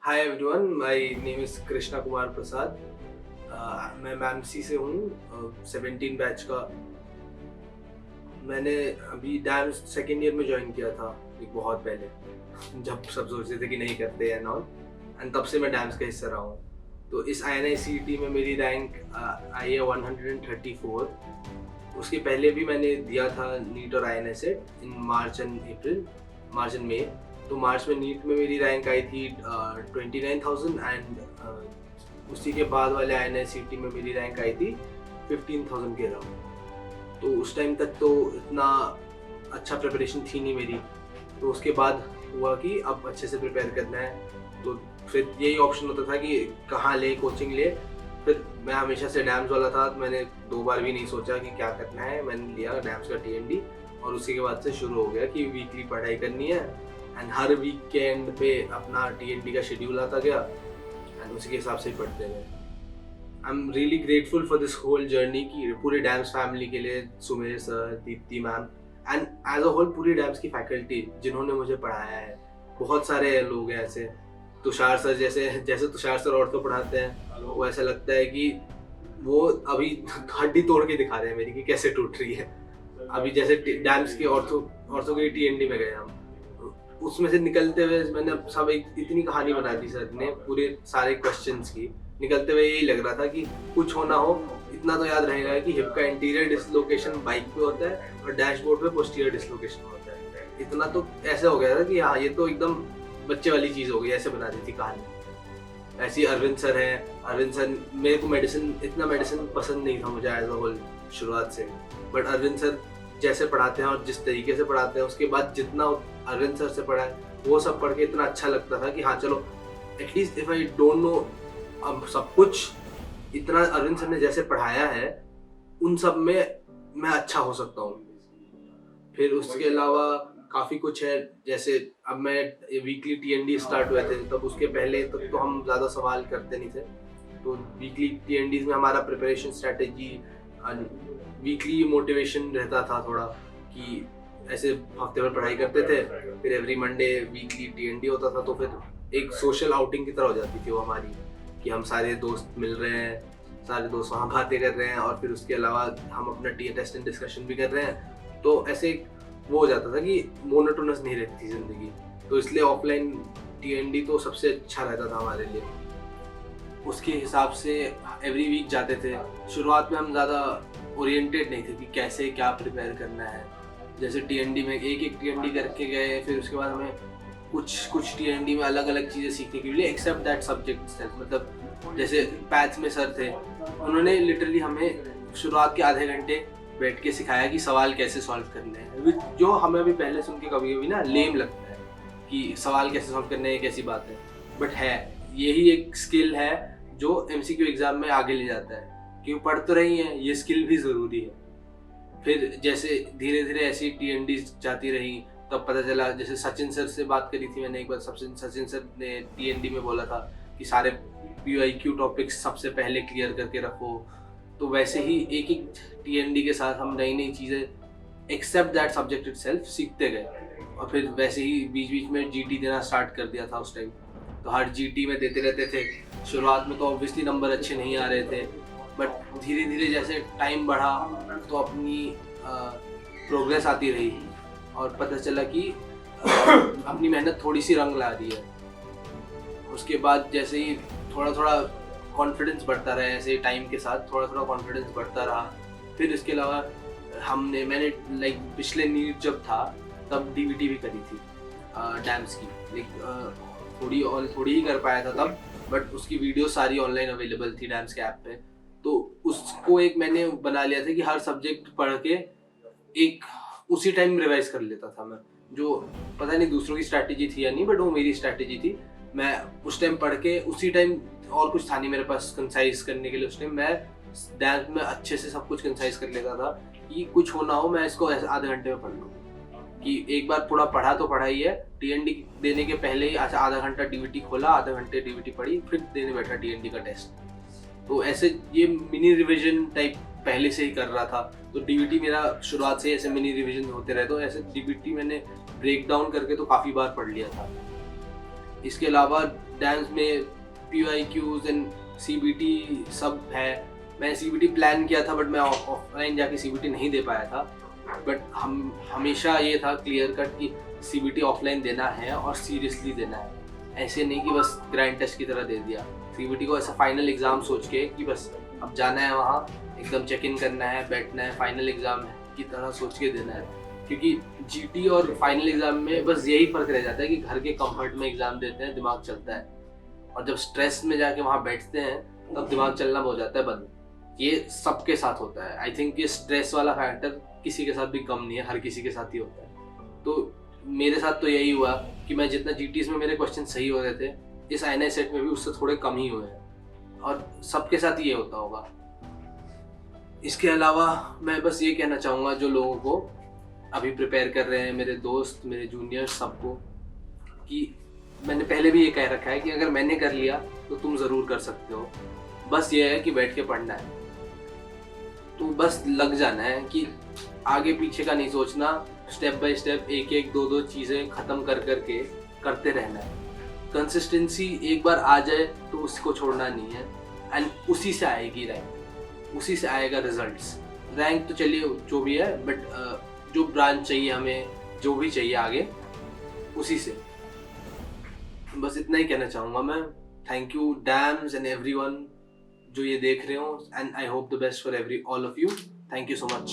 Hi everyone, my name is Krishna Kumar Prasad. मैं मैमसी से हूँ, 17 बैच का। मैंने अभी डांस सेकेंड ईयर में ज्वाइन किया था, एक बहुत पहले जब सब सोचते थे कि नहीं करते एंड ऑल, एंड तब से मैं डांस का हिस्सा रहा हूँ। तो इस INICET में मेरी रैंक आई है 134। उसके पहले भी मैंने दिया था नीट और INSET इन मार्च एंड मई। तो मार्च में नीट में मेरी रैंक आई थी 29,000 एंड उसी के बाद वाले INICET में मेरी रैंक आई थी 15,000 के अराउंड। तो उस टाइम तक तो इतना अच्छा प्रिपरेशन थी नहीं मेरी। तो उसके बाद हुआ कि अब अच्छे से प्रिपेयर करना है। तो फिर यही ऑप्शन होता था कि कहाँ ले कोचिंग ले। फिर मैं हमेशा से डैम्स वाला था, तो मैंने 2 बार भी नहीं सोचा कि क्या करना है। मैंने लिया डैम्स का TND और उसी के बाद से शुरू हो गया कि वीकली पढ़ाई करनी है एंड हर वीकेंड पे अपना TND का शेड्यूल आता गया एंड उसी के हिसाब से ही पढ़ते गए। I am really grateful for this whole journey कि पूरे डैम्स फैमिली के लिए, Sumer sir, Deepti ma'am and as a whole पूरी डैम्स की फैकल्टी जिन्होंने मुझे पढ़ाया है। बहुत सारे लोग हैं ऐसे, तुषार सर जैसे जैसे तुषार सर ऑर्थो पढ़ाते हैं, वो ऐसा लगता है कि वो अभी हड्डी तोड़ के दिखा रहे हैं मेरी कि कैसे टूट रही है। अभी जैसे डैम्स के ऑर्थो के TND में गए हम, उसमें से निकलते हुए मैंने सब एक इतनी कहानी बना दी सर ने पूरे सारे क्वेश्चंस की। निकलते हुए यही लग रहा था कि कुछ हो ना हो, इतना तो याद रहेगा कि हिप का इंटीरियर डिसलोकेशन बाइक पे होता है और डैशबोर्ड पे पोस्टीरियर डिसलोकेशन होता है। इतना तो ऐसे हो गया था कि हाँ, ये तो एकदम बच्चे वाली चीज हो गई, ऐसे बना दी थी कहानी। ऐसी अरविंद सर हैं। अरविंद सर, मेरे को मेडिसिन पसंद नहीं था मुझे एज अ होल शुरुआत से, बट अरविंद सर जैसे पढ़ाते हैं और जिस तरीके से पढ़ाते हैं, उसके बाद जितना अरविंद सर से पढ़ा है वो सब पढ़ के इतना अच्छा लगता था कि हाँ चलो, at least if I don't know अब सब कुछ, इतना अरविंद सर ने जैसे पढ़ाया है उन सब में मैं अच्छा हो सकता हूँ। फिर उसके अलावा काफ़ी कुछ है, जैसे अब मैं वीकली TND स्टार्ट हुए थे, तब उसके पहले तक तो हम ज़्यादा सवाल करते नहीं थे। तो वीकली TNDs में हमारा प्रिपरेशन स्ट्रैटेजी, वीकली मोटिवेशन रहता था थोड़ा कि ऐसे हफ्ते भर पढ़ाई करते थे, फिर एवरी मंडे वीकली TND होता था। तो फिर एक सोशल आउटिंग की तरह हो जाती थी वो हमारी, कि हम सारे दोस्त मिल रहे हैं, सारे दोस्त वहाँ बातें कर रहे हैं और फिर उसके अलावा हम अपना टेस्ट एंड डिस्कशन भी कर रहे हैं। तो ऐसे वो हो जाता था कि मोनोटोनस नहीं रहती थी जिंदगी। तो इसलिए ऑफलाइन TND तो सबसे अच्छा रहता था हमारे लिए। उसके हिसाब से एवरी वीक जाते थे। शुरुआत में हम ज़्यादा ओरिएंटेड नहीं थे कि कैसे क्या प्रिपेयर करना है। जैसे TND में एक TND करके गए, फिर उसके बाद हमें कुछ TND में अलग अलग चीज़ें सीखने के लिए, एक्सेप्ट दैट सब्जेक्ट। मतलब जैसे पैथ्स में सर थे, उन्होंने लिटरली हमें शुरुआत के आधे घंटे बैठ के सिखाया कि सवाल कैसे सॉल्व करने हैं, जो हमें अभी पहले सुन के कभी कभी ना लेम लगता है कि सवाल कैसे सॉल्व करने हैं, कैसी बात है, बट है यही एक स्किल है जो MCQ एग्जाम में आगे ले जाता है। क्यों पढ़ तो रही हैं, ये स्किल भी ज़रूरी है। फिर जैसे धीरे धीरे ऐसी TND जाती रही, तब पता चला, जैसे सचिन सर से बात करी थी मैंने एक बार, सचिन सर ने TND में बोला था कि सारे PYQ टॉपिक्स सबसे पहले क्लियर करके रखो। तो वैसे ही एक एक TND के साथ हम नई नई चीज़ें एक्सेप्ट दैट सब्जेक्ट इटसेल्फ सीखते गए। और फिर वैसे ही बीच बीच में GT देना स्टार्ट कर दिया था उस टाइम। तो हर GT में देते रहते थे। शुरुआत में तो ऑब्वियसली नंबर अच्छे नहीं आ रहे थे, बट धीरे धीरे जैसे टाइम बढ़ा तो अपनी प्रोग्रेस आती रही और पता चला कि अपनी मेहनत थोड़ी सी रंग ला रही है। उसके बाद जैसे ही थोड़ा थोड़ा कॉन्फिडेंस बढ़ता रहा, ऐसे टाइम के साथ थोड़ा थोड़ा कॉन्फिडेंस बढ़ता रहा। फिर इसके अलावा मैंने लाइक पिछले नीट जब था तब DVT भी करी थी डैम्स की, लाइक थोड़ी ही कर पाया था तब, बट उसकी वीडियो सारी ऑनलाइन अवेलेबल थी डैम्स के ऐप पे। तो उसको एक मैंने बना लिया था कि हर सब्जेक्ट पढ़ के एक उसी टाइम रिवाइज कर लेता था मैं, जो पता नहीं दूसरों की स्ट्रैटेजी थी या नहीं, बट वो मेरी स्ट्रैटेजी थी। मैं उस टाइम पढ़ के उसी टाइम, और कुछ था नहीं मेरे पास कंसाइज करने के लिए उस टाइम, मैं डैम्स में अच्छे से सब कुछ कंसाइज कर लेता था कि कुछ हो ना हो मैं इसको आधे घंटे में पढ़ लूँ। कि एक बार पूरा पढ़ा तो पढ़ा ही है, TND देने के पहले ही आधा घंटा DVT खोला, आधे घंटे DVT पढ़ी, फिर देने बैठा TND का टेस्ट। तो ऐसे ये मिनी रिविजन टाइप पहले से ही कर रहा था। तो DVT मेरा शुरुआत से ऐसे मिनी रिविजन होते रहे, तो ऐसे DVT मैंने ब्रेक डाउन करके तो काफ़ी बार पढ़ लिया था। इसके अलावा डैम्स में PYQs एंड CBT सब है। मैं CBT प्लान किया था बट मैं ऑफलाइन जाके CBT नहीं दे पाया था। बट हम हमेशा ये था क्लियर कट कि CBT ऑफलाइन देना है और सीरियसली देना है, ऐसे नहीं कि बस ग्रैंड टेस्ट की तरह दे दिया। CBT को ऐसा फाइनल एग्ज़ाम सोच के कि बस अब जाना है वहाँ, एकदम चेक इन करना है, बैठना है, फाइनल एग्ज़ाम है की तरह सोच के देना है। क्योंकि GT और फाइनल एग्ज़ाम में बस यही फ़र्क रह जाता है कि घर के कंफर्ट में एग्ज़ाम देते हैं, दिमाग चलता है, और जब स्ट्रेस में जाके वहाँ बैठते हैं तब दिमाग चलना हो जाता है बंद। ये सबके साथ होता है। आई थिंक ये स्ट्रेस वाला फैक्टर किसी के साथ भी कम नहीं है, हर किसी के साथ ही होता है। तो मेरे साथ तो यही हुआ कि मैं जितना GTs में मेरे क्वेश्चन सही हो रहे थे, इस INI सेट में भी उससे थोड़े कम ही हुए हैं, और सबके साथ ही ये होता होगा। इसके अलावा मैं बस ये कहना चाहूँगा जो लोगों को अभी प्रिपेयर कर रहे हैं, मेरे दोस्त, मेरे जूनियर, सबको, कि मैंने पहले भी ये कह रखा है कि अगर मैंने कर लिया तो तुम ज़रूर कर सकते हो। बस ये है कि बैठ के पढ़ना है, तो बस लग जाना है कि आगे पीछे का नहीं सोचना, स्टेप बाय स्टेप एक एक दो दो चीज़ें ख़त्म कर करके करते रहना है। कंसिस्टेंसी एक बार आ जाए तो उसको छोड़ना नहीं है, एंड उसी से आएगी रैंक, उसी से आएगा रिजल्ट्स। रैंक तो चलिए जो भी है, बट जो ब्रांच चाहिए हमें, जो भी चाहिए आगे, उसी से। बस इतना ही कहना चाहूँगा मैं। Thank you dams and everyone जो ये देख रहे हो, and I hope the best for all of you. Thank you so much.